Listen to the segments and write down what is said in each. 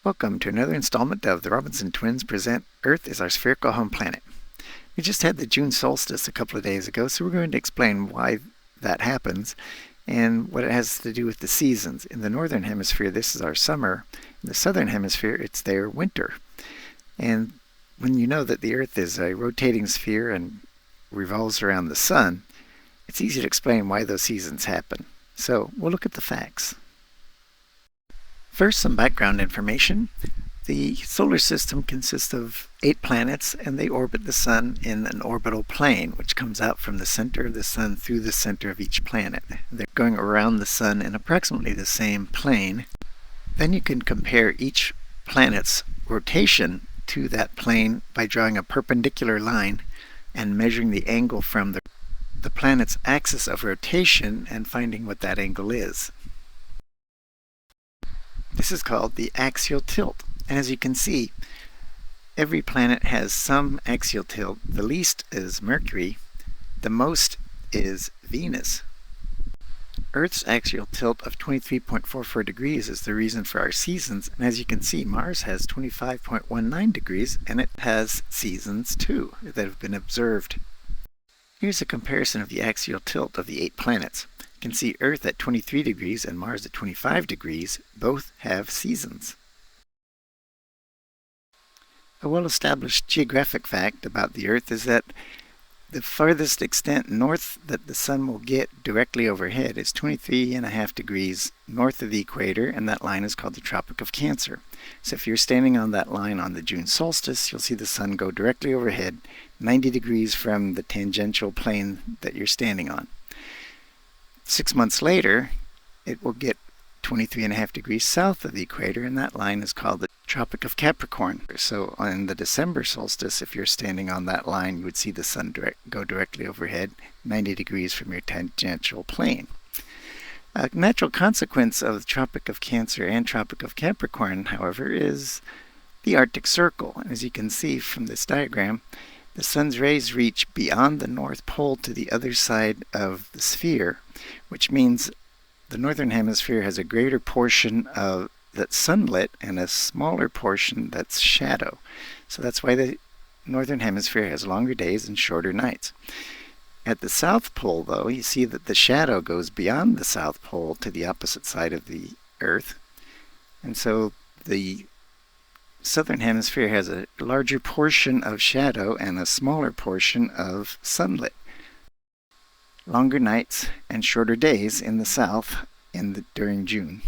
Welcome to another installment of the Robinson Twins present Earth is Our Spherical Home Planet. We just had the June solstice a couple of days ago, so we're going to explain why that happens and what it has to do with the seasons. In the northern hemisphere, this is our summer. In the southern hemisphere, it's their winter. And when you know that the Earth is a rotating sphere and revolves around the sun, it's easy to explain why those seasons happen. So we'll look at the facts. First, some background information. The solar system consists of 8 planets, and they orbit the sun in an orbital plane, which comes out from the center of the sun through the center of each planet. They're going around the sun in approximately the same plane. Then you can compare each planet's rotation to that plane by drawing a perpendicular line and measuring the angle from the planet's axis of rotation and finding what that angle is. This is called the axial tilt, and as you can see, every planet has some axial tilt. The least is Mercury, the most is Venus. Earth's axial tilt of 23.44 degrees is the reason for our seasons, and as you can see, Mars has 25.19 degrees, and it has seasons too that have been observed. Here's a comparison of the axial tilt of the 8 planets. You can see Earth at 23 degrees and Mars at 25 degrees both have seasons. A well-established geographic fact about the Earth is that the farthest extent north that the sun will get directly overhead is 23.5 degrees north of the equator, and that line is called the Tropic of Cancer. So if you're standing on that line on the June solstice, you'll see the sun go directly overhead, 90 degrees from the tangential plane that you're standing on. 6 months later, it will get 23.5 degrees south of the equator, and that line is called the Tropic of Capricorn. So on the December solstice, if you're standing on that line, you would see the sun go directly overhead, 90 degrees from your tangential plane. A natural consequence of the Tropic of Cancer and Tropic of Capricorn, however, is the Arctic Circle. And as you can see from this diagram, the sun's rays reach beyond the North Pole to the other side of the sphere, which means the northern hemisphere has a greater portion of that's sunlit and a smaller portion that's shadow. So that's why the northern hemisphere has longer days and shorter nights. At the South Pole, though, you see that the shadow goes beyond the South Pole to the opposite side of the Earth. And so the southern hemisphere has a larger portion of shadow and a smaller portion of sunlit. Longer nights and shorter days in the south during June.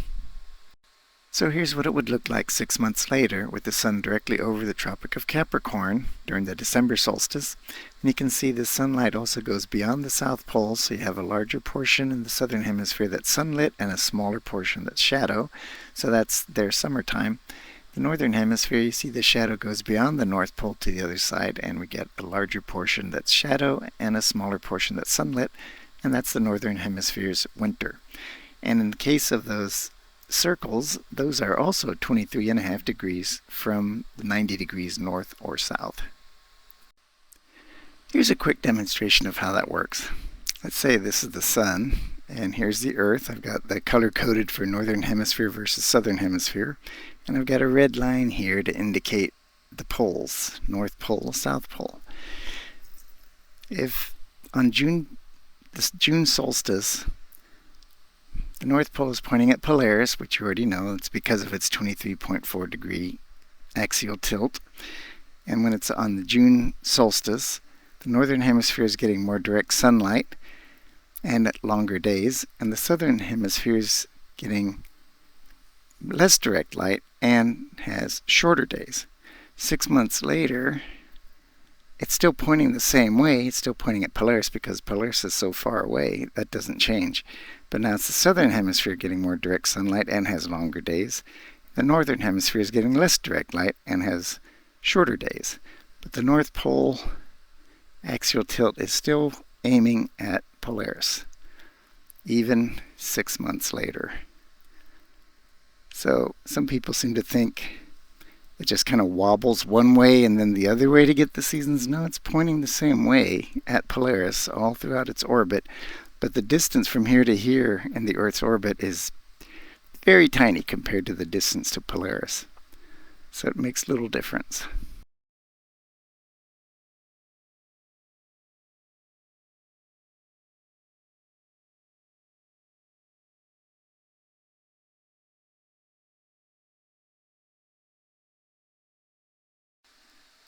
So here's what it would look like 6 months later with the sun directly over the Tropic of Capricorn during the December solstice. And you can see the sunlight also goes beyond the South Pole, so you have a larger portion in the southern hemisphere that's sunlit and a smaller portion that's shadow. So that's their summertime. The northern hemisphere, you see the shadow goes beyond the North Pole to the other side, and we get a larger portion that's shadow and a smaller portion that's sunlit, and that's the northern hemisphere's winter. And in the case of those circles, those are also 23.5 degrees from the 90 degrees north or south. Here's a quick demonstration of how that works. Let's say this is the sun, and here's the Earth. I've got the color coded for northern hemisphere versus southern hemisphere. And I've got a red line here to indicate the poles, North Pole, South Pole. If on this June solstice, the North Pole is pointing at Polaris, which you already know, it's because of its 23.4 degree axial tilt. And when it's on the June solstice, the northern hemisphere is getting more direct sunlight and at longer days, and the southern hemisphere is getting less direct light and has shorter days. 6 months later, it's still pointing the same way. It's still pointing at Polaris because Polaris is so far away. That doesn't change. But now it's the southern hemisphere getting more direct sunlight and has longer days. The northern hemisphere is getting less direct light and has shorter days. But the North Pole axial tilt is still aiming at Polaris, even 6 months later. So some people seem to think it just kind of wobbles one way and then the other way to get the seasons. No, it's pointing the same way at Polaris all throughout its orbit, but the distance from here to here in the Earth's orbit is very tiny compared to the distance to Polaris. so it makes little difference.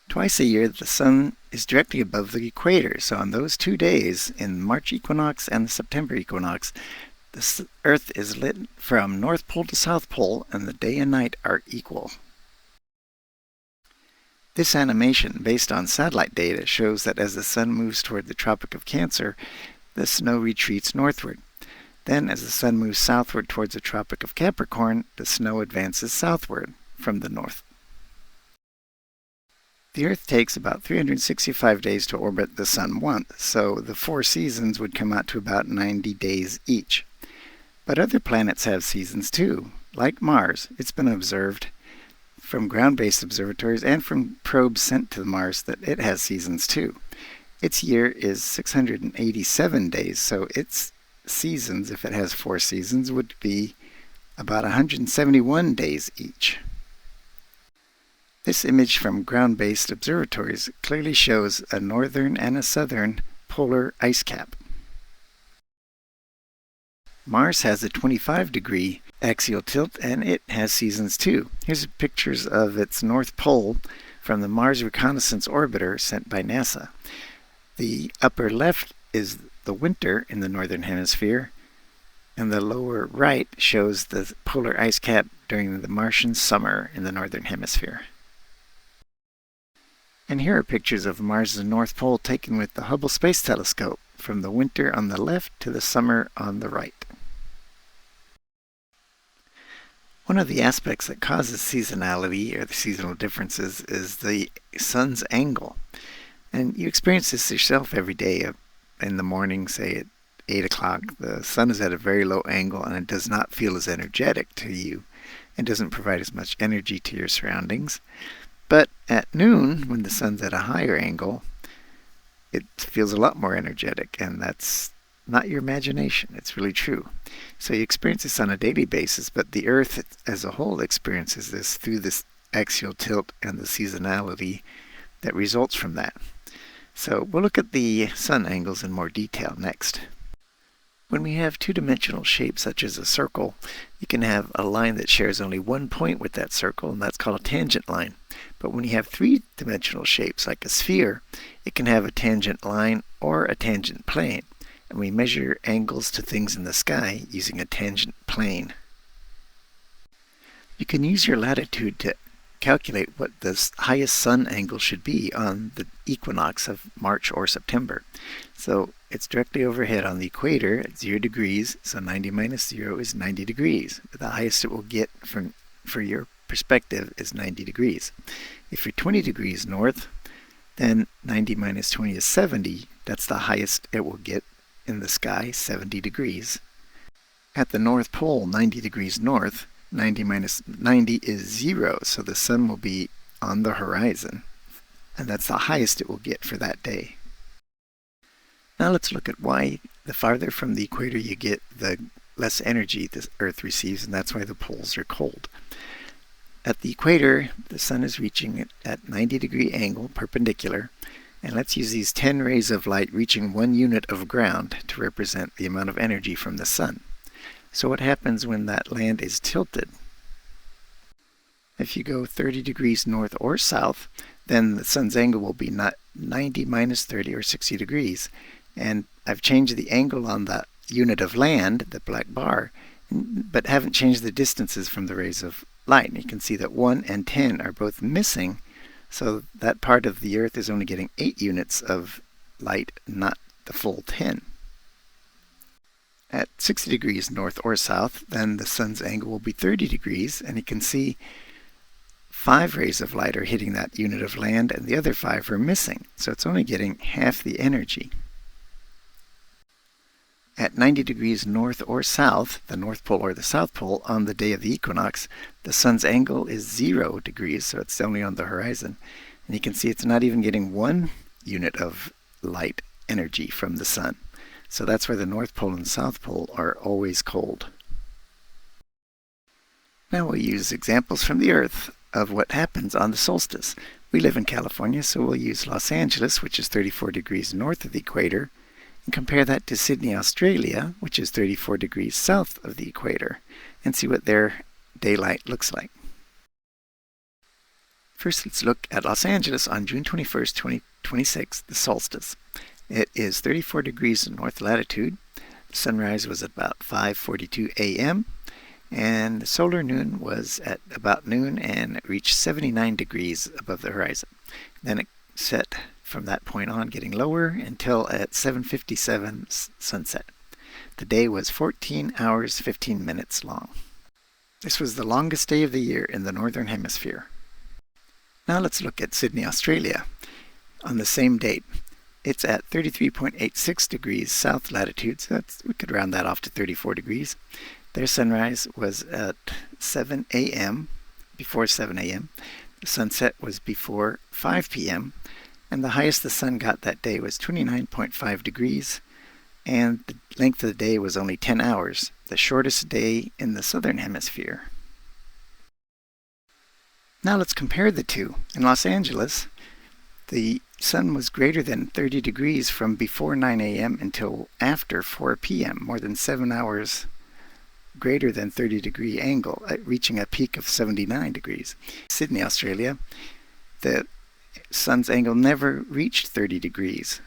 Twice a year, the sun is directly above the equator, so on those 2 days, in the March equinox and the September equinox, the Earth is lit from North Pole to South Pole, and the day and night are equal. This animation, based on satellite data, shows that as the sun moves toward the Tropic of Cancer, the snow retreats northward. Then, as the sun moves southward towards the Tropic of Capricorn, the snow advances southward from the north. The Earth takes about 365 days to orbit the Sun once, so the 4 seasons would come out to about 90 days each. But other planets have seasons too. Like Mars, it's been observed from ground-based observatories and from probes sent to Mars that it has seasons too. Its year is 687 days, so its seasons, if it has 4 seasons, would be about 171 days each. This image from ground-based observatories clearly shows a northern and a southern polar ice cap. Mars has a 25-degree axial tilt, and it has seasons too. Here's pictures of its north pole from the Mars Reconnaissance Orbiter sent by NASA. The upper left is the winter in the northern hemisphere, and the lower right shows the polar ice cap during the Martian summer in the northern hemisphere. And here are pictures of Mars' North Pole taken with the Hubble Space Telescope, from the winter on the left to the summer on the right. One of the aspects that causes seasonality, or the seasonal differences, is the sun's angle. And you experience this yourself every day. In the morning, say at 8 o'clock, the sun is at a very low angle and it does not feel as energetic to you. It doesn't provide as much energy to your surroundings. But at noon, when the sun's at a higher angle, it feels a lot more energetic, and that's not your imagination. It's really true. So you experience this on a daily basis, but the Earth as a whole experiences this through this axial tilt and the seasonality that results from that. So we'll look at the sun angles in more detail next. When we have two-dimensional shapes such as a circle, you can have a line that shares only one point with that circle, and that's called a tangent line. But when you have three-dimensional shapes like a sphere, it can have a tangent line or a tangent plane. And we measure angles to things in the sky using a tangent plane. You can use your latitude to calculate what the highest sun angle should be on the equinox of March or September. So it's directly overhead on the equator at 0 degrees, so 90 minus 0 is 90 degrees. The highest it will get for your perspective is 90 degrees. If you're 20 degrees north, then 90 minus 20 is 70. That's the highest it will get in the sky, 70 degrees. At the North Pole, 90 degrees north, 90 minus 90 is 0, so the sun will be on the horizon, and that's the highest it will get for that day. Now let's look at why the farther from the equator you get, the less energy the Earth receives, and that's why the poles are cold. At the equator, the sun is reaching it at 90-degree angle, perpendicular, and let's use these 10 rays of light reaching 1 unit of ground to represent the amount of energy from the sun. So what happens when that land is tilted? If you go 30 degrees north or south, then the sun's angle will be not 90 minus 30 or 60 degrees. And I've changed the angle on the unit of land, the black bar, but haven't changed the distances from the rays of light. And you can see that 1 and 10 are both missing, so that part of the Earth is only getting 8 units of light, not the full 10. At 60 degrees north or south, then the sun's angle will be 30 degrees, and you can see 5 rays of light are hitting that unit of land, and the other 5 are missing, so it's only getting half the energy. At 90 degrees north or south, the North Pole or the South Pole, on the day of the equinox, the sun's angle is 0 degrees, so it's only on the horizon. And you can see it's not even getting 1 unit of light energy from the sun. So that's why the North Pole and South Pole are always cold. Now we'll use examples from the Earth. of what happens on the solstice. We live in California, so we'll use Los Angeles, which is 34 degrees north of the equator, and compare that to Sydney, Australia, which is 34 degrees south of the equator, and see what their daylight looks like. First, let's look at Los Angeles on June 21st, 2026, the solstice. It is 34 degrees north latitude. Sunrise was at about 5:42 a.m. and the solar noon was at about noon, and it reached 79 degrees above the horizon. Then it set from that point on, getting lower until at 7:57 sunset. The day was 14 hours 15 minutes long. This was the longest day of the year in the northern hemisphere. Now let's look at Sydney, Australia on the same date. It's at 33.86 degrees south latitude, so we could round that off to 34 degrees. Their sunrise was at 7 a.m., before 7 a.m. The sunset was before 5 p.m., and the highest the sun got that day was 29.5 degrees, and the length of the day was only 10 hours, the shortest day in the southern hemisphere. Now let's compare the two. In Los Angeles, the sun was greater than 30 degrees from before 9 a.m. until after 4 p.m., more than 7 hours greater than 30-degree angle, reaching a peak of 79 degrees. Sydney, Australia, the sun's angle never reached 30 degrees,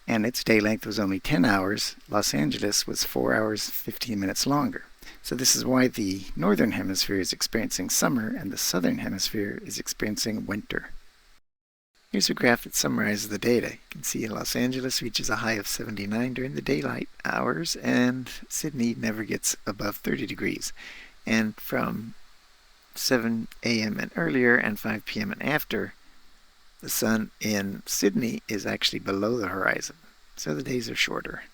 and its day length was only 10 hours. Los Angeles was 4 hours 15 minutes longer. So this is why the northern hemisphere is experiencing summer and the southern hemisphere is experiencing winter. Here's a graph that summarizes the data. You can see Los Angeles reaches a high of 79 during the daylight hours, and Sydney never gets above 30 degrees. And from 7 a.m. and earlier and 5 p.m. and after, the sun in Sydney is actually below the horizon, so the days are shorter.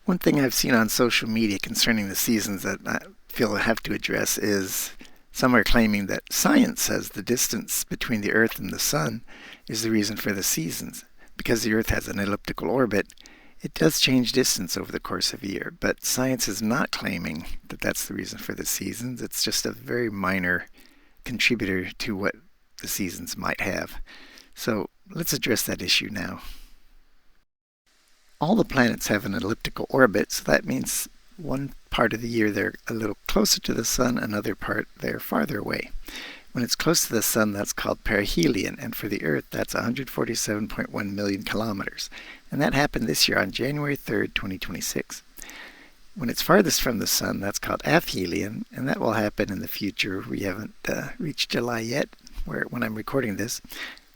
One thing I've seen on social media concerning the seasons that I feel I have to address is some are claiming that science says the distance between the Earth and the Sun is the reason for the seasons. Because the Earth has an elliptical orbit, it does change distance over the course of a year, but science is not claiming that that's the reason for the seasons. It's just a very minor contributor to what the seasons might have. So let's address that issue now. All the planets have an elliptical orbit, so that means one part of the year they're a little closer to the sun, another part they're farther away. When it's close to the sun, that's called perihelion, and for the Earth, that's 147.1 million kilometers. And that happened this year on January 3rd, 2026. When it's farthest from the sun, that's called aphelion, and that will happen in the future. We haven't reached July yet, when I'm recording this.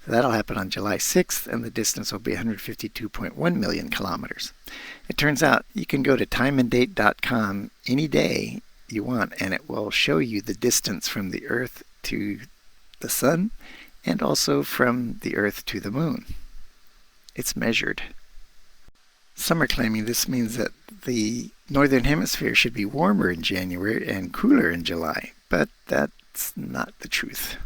So that'll happen on July 6th, and the distance will be 152.1 million kilometers. It turns out you can go to timeanddate.com any day you want, and it will show you the distance from the Earth to the Sun, and also from the Earth to the Moon. It's measured. Some are claiming this means that the Northern Hemisphere should be warmer in January and cooler in July, but that's not the truth.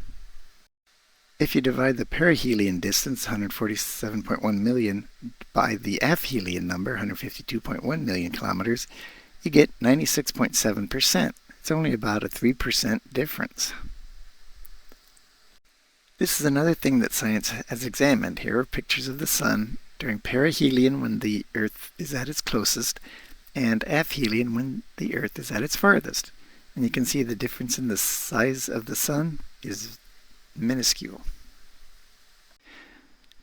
If you divide the perihelion distance, 147.1 million, by the aphelion number, 152.1 million kilometers, you get 96.7%. It's only about a 3% difference. This is another thing that science has examined. Here are pictures of the sun during perihelion when the Earth is at its closest, and aphelion when the Earth is at its farthest. And you can see the difference in the size of the sun is minuscule.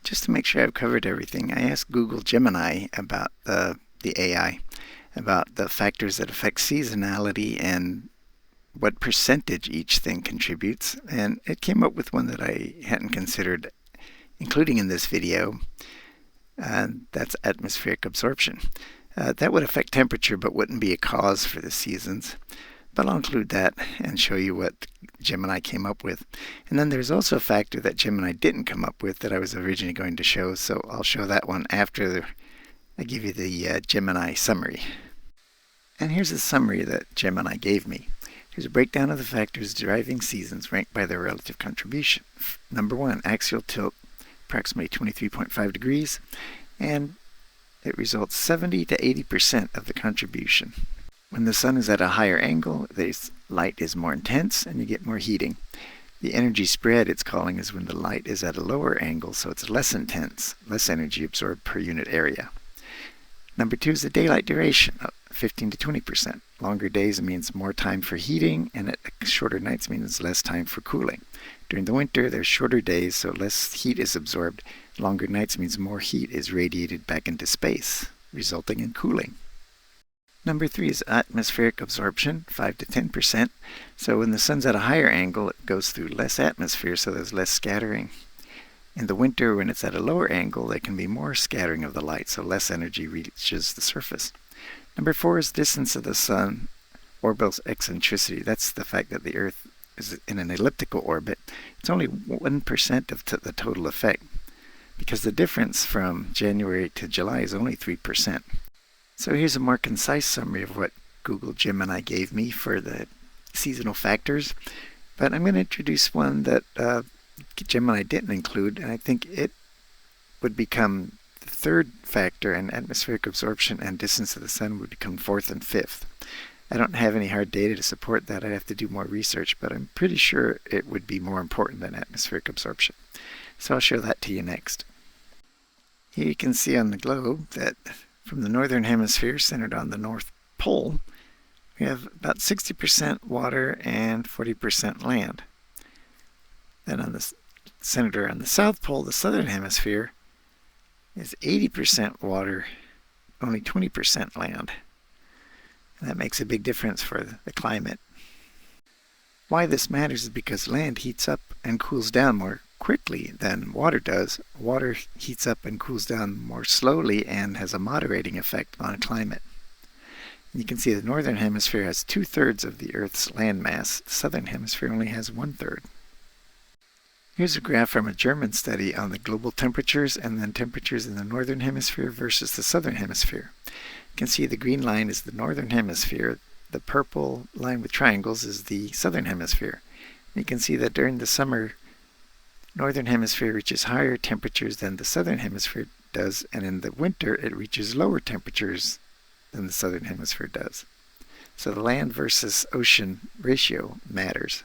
Just to make sure I've covered everything, I asked Google Gemini about the AI, about the factors that affect seasonality and what percentage each thing contributes, and it came up with one that I hadn't considered including in this video, and that's atmospheric absorption. That would affect temperature but wouldn't be a cause for the seasons. But I'll include that and show you what Gemini came up with. And then there's also a factor that Gemini didn't come up with that I was originally going to show, so I'll show that one after I give you the Gemini summary. And here's the summary that Gemini gave me. Here's a breakdown of the factors driving seasons ranked by their relative contribution. Number 1, axial tilt, approximately 23.5 degrees, and it results 70 to 80% of the contribution. When the sun is at a higher angle, the light is more intense and you get more heating. The energy spread it's calling is when the light is at a lower angle, so it's less intense, less energy absorbed per unit area. Number 2 is the daylight duration, 15 to 20%. Longer days means more time for heating, and shorter nights means less time for cooling. During the winter, there's shorter days, so less heat is absorbed. Longer nights means more heat is radiated back into space, resulting in cooling. Number 3 is atmospheric absorption, 5 to 10%. So when the sun's at a higher angle, it goes through less atmosphere, so there's less scattering. In the winter, when it's at a lower angle, there can be more scattering of the light, so less energy reaches the surface. Number 4 is distance of the sun, orbital eccentricity. That's the fact that the Earth is in an elliptical orbit. It's only 1% of the total effect, because the difference from January to July is only 3%. So here's a more concise summary of what Google Gemini gave me for the seasonal factors. But I'm going to introduce one that Gemini didn't include, and I think it would become the third factor, and atmospheric absorption and distance of the sun would become fourth and fifth. I don't have any hard data to support that. I'd have to do more research, but I'm pretty sure it would be more important than atmospheric absorption. So I'll show that to you next. Here you can see on the globe that from the northern hemisphere, centered on the North Pole, we have about 60% water and 40% land. Then centered on the South Pole, the southern hemisphere, is 80% water, only 20% land. And that makes a big difference for the climate. Why this matters is because land heats up and cools down more quickly than water does. Water heats up and cools down more slowly and has a moderating effect on climate. And you can see the northern hemisphere has 2/3 of the Earth's landmass. The southern hemisphere only has 1/3. Here's a graph from a German study on the global temperatures and then temperatures in the northern hemisphere versus the southern hemisphere. You can see the green line is the northern hemisphere. The purple line with triangles is the southern hemisphere. And you can see that during the summer, northern hemisphere reaches higher temperatures than the southern hemisphere does, and in the winter it reaches lower temperatures than the southern hemisphere does. So the land versus ocean ratio matters.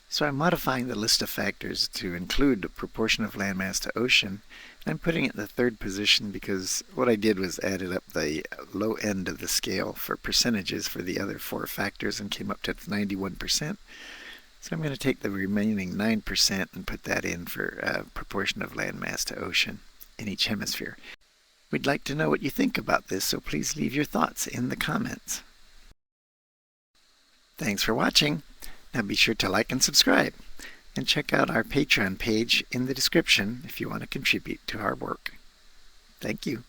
So I'm modifying the list of factors to include the proportion of landmass to ocean. I'm putting it in the third position because what I did was added up the low end of the scale for percentages for the other 4 factors and came up to 91%. So I'm going to take the remaining 9% and put that in for proportion of landmass to ocean in each hemisphere. We'd like to know what you think about this, so please leave your thoughts in the comments. Thanks for watching. Now be sure to like and subscribe, and check out our Patreon page in the description if you want to contribute to our work. Thank you.